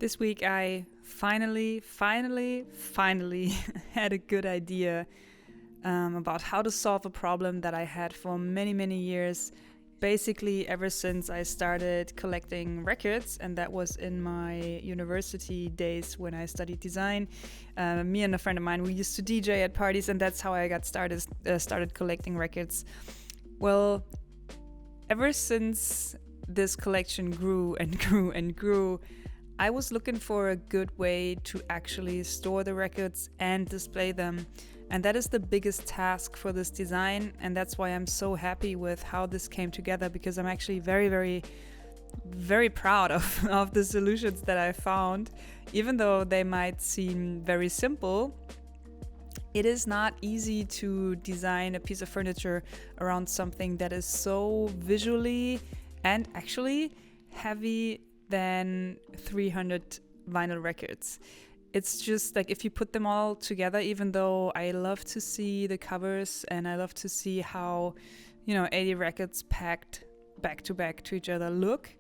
This week I finally had a good idea about how to solve a problem that I had for many years. Basically, ever since I started collecting records, and that was in my university days when I studied design. Me and a friend of mine, we used to DJ at parties, and that's how I got started collecting records. Well, ever since this collection grew and grew, I was looking for a good way to actually store the records and display them. And that is the biggest task for this design. And that's why I'm so happy with how this came together, because I'm actually very proud of the solutions that I found. Even though they might seem very simple, it is not easy to design a piece of furniture around something that is so visually and actually heavy than 300 vinyl records. It's just like if you put them all together, even though I love to see the covers and I love to see how, 80 records packed back to each other look,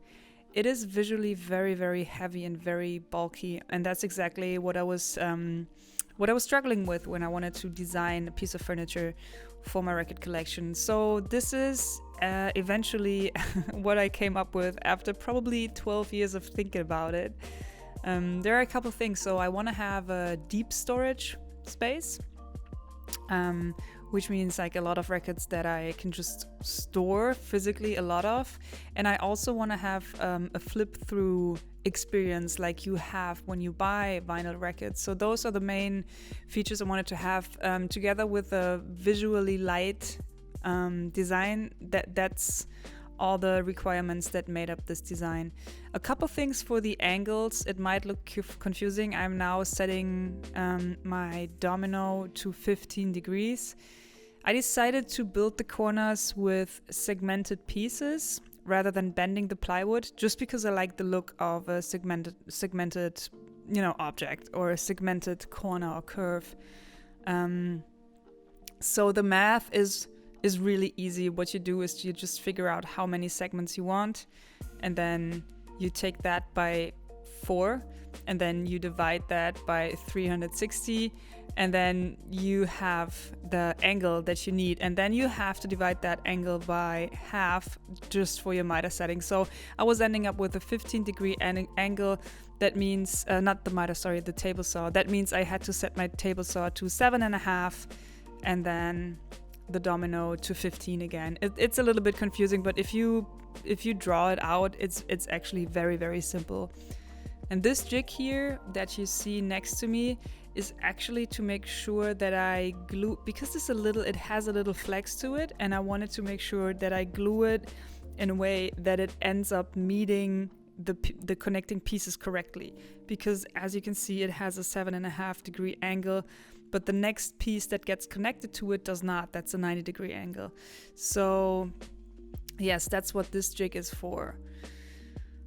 it is visually very heavy and very bulky. And that's exactly what I was struggling with when I wanted to design a piece of furniture for my record collection. So this is eventually what I came up with after probably 12 years of thinking about it. There are a couple things. So I want to have a deep storage space, which means like a lot of records that I can just store physically a lot of. And I also want to have a flip through experience like you have when you buy vinyl records. So those are the main features I wanted to have, together with a visually light design. That's all the requirements that made up this design. A couple things for the angles. It might look confusing. I'm now setting my domino to 15 degrees. I decided to build the corners with segmented pieces rather than bending the plywood, just because I like the look of a segmented object, or a segmented corner or curve. So the math is really easy. What you do is you just figure out how many segments you want, and then you take that by 4, and then you divide that by 360, and then you have the angle that you need, and then you have to divide that angle by half just for your miter setting. So I was ending up with a 15 degree angle. That means the table saw. That means I had to set my table saw to 7.5, and then the domino to 15 again. It's a little bit confusing, but if you draw it out, it's actually very simple. And this jig here that you see next to me is actually to make sure that I glue, because it has a little flex to it, and I wanted to make sure that I glue it in a way that it ends up meeting the connecting pieces correctly. Because as you can see, it has a 7.5 degree angle, but the next piece that gets connected to it does not. That's a 90 degree angle. So yes, that's what this jig is for.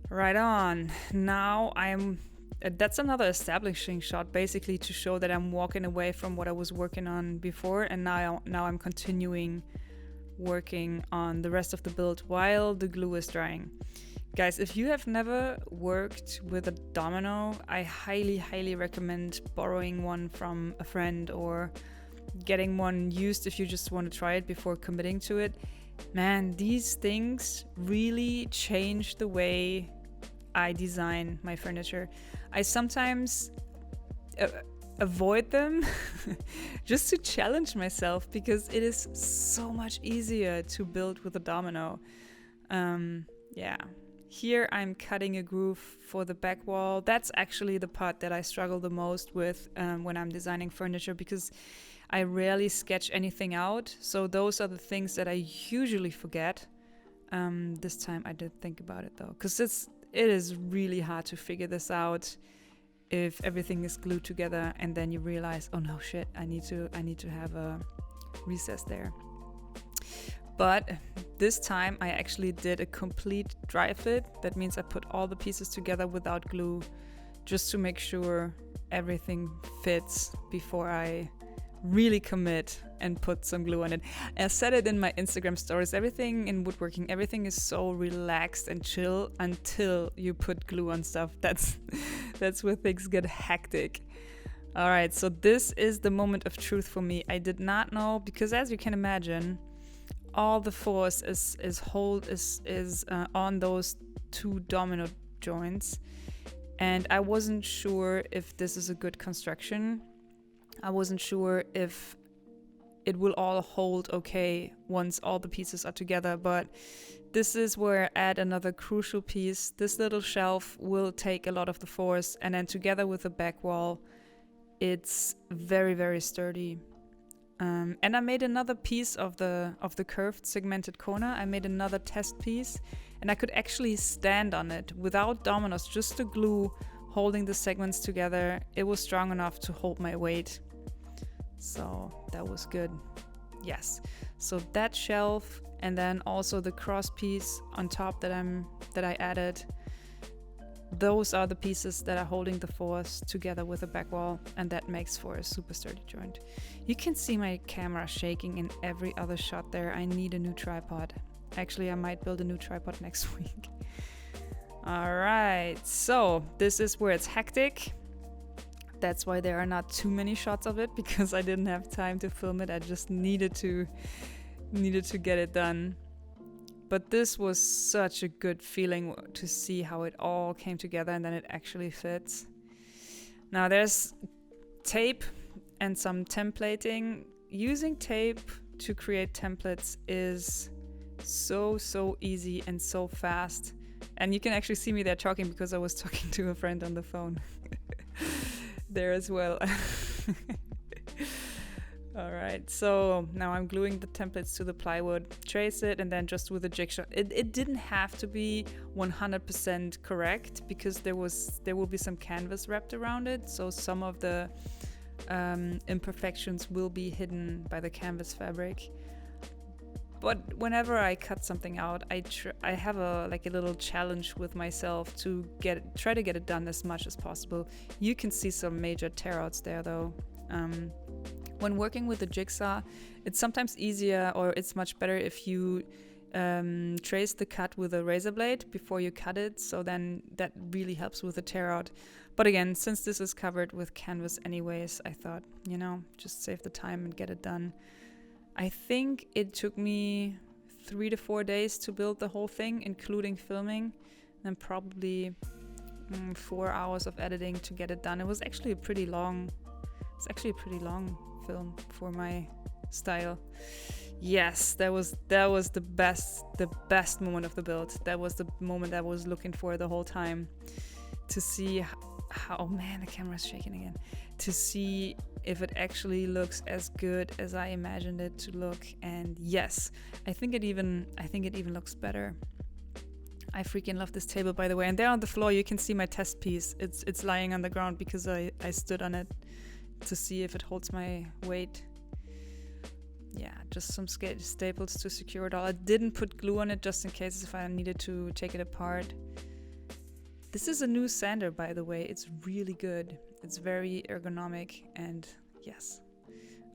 Right on. Now that's another establishing shot, basically to show that I'm walking away from what I was working on before, and now I'm continuing working on the rest of the build while the glue is drying. Guys, if you have never worked with a domino, I highly recommend borrowing one from a friend or getting one used if you just want to try it before committing to it. Man, these things really change the way I design my furniture. I sometimes avoid them just to challenge myself, because it is so much easier to build with a domino. Here I'm cutting a groove for the back wall. That's actually the part that I struggle the most with when I'm designing furniture, because I rarely sketch anything out. So those are the things that I usually forget. This time I did think about it though, because it is really hard to figure this out if everything is glued together and then you realize, oh no, shit, I need to have a recess there. But this time I actually did a complete dry fit. That means I put all the pieces together without glue, just to make sure everything fits before I really commit and put some glue on it. I said it in my Instagram stories, everything in woodworking, everything is so relaxed and chill until you put glue on stuff. That's where things get hectic. All right, so this is the moment of truth for me. I did not know, because as you can imagine, all the force is on those two domino joints, and I wasn't sure if this is a good construction. I wasn't sure if it will all hold okay once all the pieces are together, but this is where I add another crucial piece. This little shelf will take a lot of the force, and then together with the back wall, it's very, very sturdy. And I made another piece of the curved segmented corner. I made another test piece, and I could actually stand on it without dominoes, just the glue holding the segments together. It was strong enough to hold my weight. So that was good. Yes. So that shelf, and then also the cross piece on top that I added. Those are the pieces that are holding the force together with the back wall, and that makes for a super sturdy joint. You can see my camera shaking in every other shot there. I need a new tripod. Actually, I might build a new tripod next week. All right, so this is where it's hectic. That's why there are not too many shots of it, because I didn't have time to film it. I just needed to get it done. But this was such a good feeling to see how it all came together, and then it actually fits. Now there's tape and some templating. Using tape to create templates is so easy and so fast. And you can actually see me there talking, because I was talking to a friend on the phone there as well. All right, so now I'm gluing the templates to the plywood, trace it, and then just with a jigsaw. It didn't have to be 100% correct, because there will be some canvas wrapped around it, so some of the imperfections will be hidden by the canvas fabric. But whenever I cut something out, I have a little challenge with myself to try to get it done as much as possible. You can see some major tear-outs there though. When working with the jigsaw, it's sometimes easier, or it's much better if you trace the cut with a razor blade before you cut it, so then that really helps with the tear out. But again, since this is covered with canvas anyways, I thought, just save the time and get it done. I think it took me 3 to 4 days to build the whole thing, including filming, and probably 4 hours of editing to get it done. It was actually a pretty long film for my style. Yes, that was the best moment of the build. That was the moment I was looking for the whole time, to see how, oh man, the camera's shaking again, to see if it actually looks as good as I imagined it to look. And yes, I think it even looks better. I freaking love this table, by the way. And there on the floor you can see my test piece. It's lying on the ground because I stood on it to see if it holds my weight. Yeah, just some staples to secure it all. I didn't put glue on it just in case if I needed to take it apart. This is a new sander, by the way. It's really good. It's very ergonomic, and yes,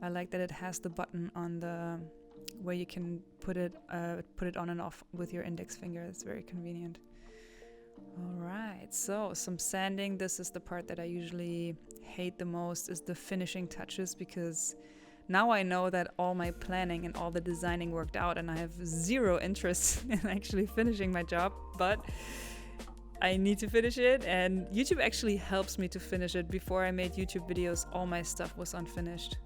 I like that it has the button on the where you can put it on and off with your index finger. It's very convenient. All right, so some sanding. This is the part that I usually hate the most, is the finishing touches, because now I know that all my planning and all the designing worked out, and I have zero interest in actually finishing my job, but I need to finish it, and YouTube actually helps me to finish it. Before I made YouTube videos, all my stuff was unfinished.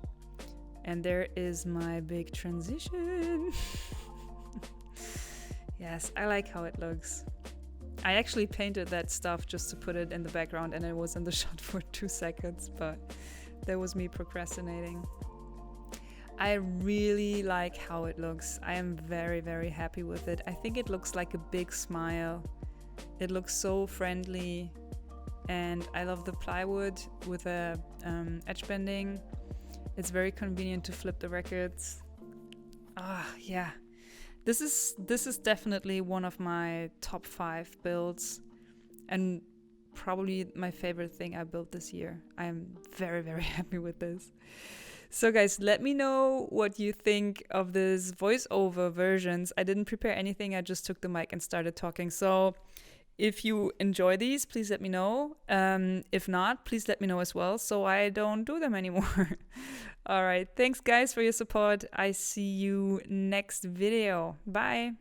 And there is my big transition. Yes, I like how it looks. I actually painted that stuff just to put it in the background, and it was in the shot for 2 seconds, but that was me procrastinating. I really like how it looks. I am very, very happy with it. I think it looks like a big smile. It looks so friendly, and I love the plywood with the edge bending. It's very convenient to flip the records. Yeah. This is definitely one of my top 5 builds, and probably my favorite thing I built this year. I'm very, very happy with this. So guys, let me know what you think of this voiceover versions. I didn't prepare anything. I just took the mic and started talking. So If you enjoy these, please let me know. If not, please let me know as well, so I don't do them anymore. All right. Thanks, guys, for your support. I see you next video. Bye.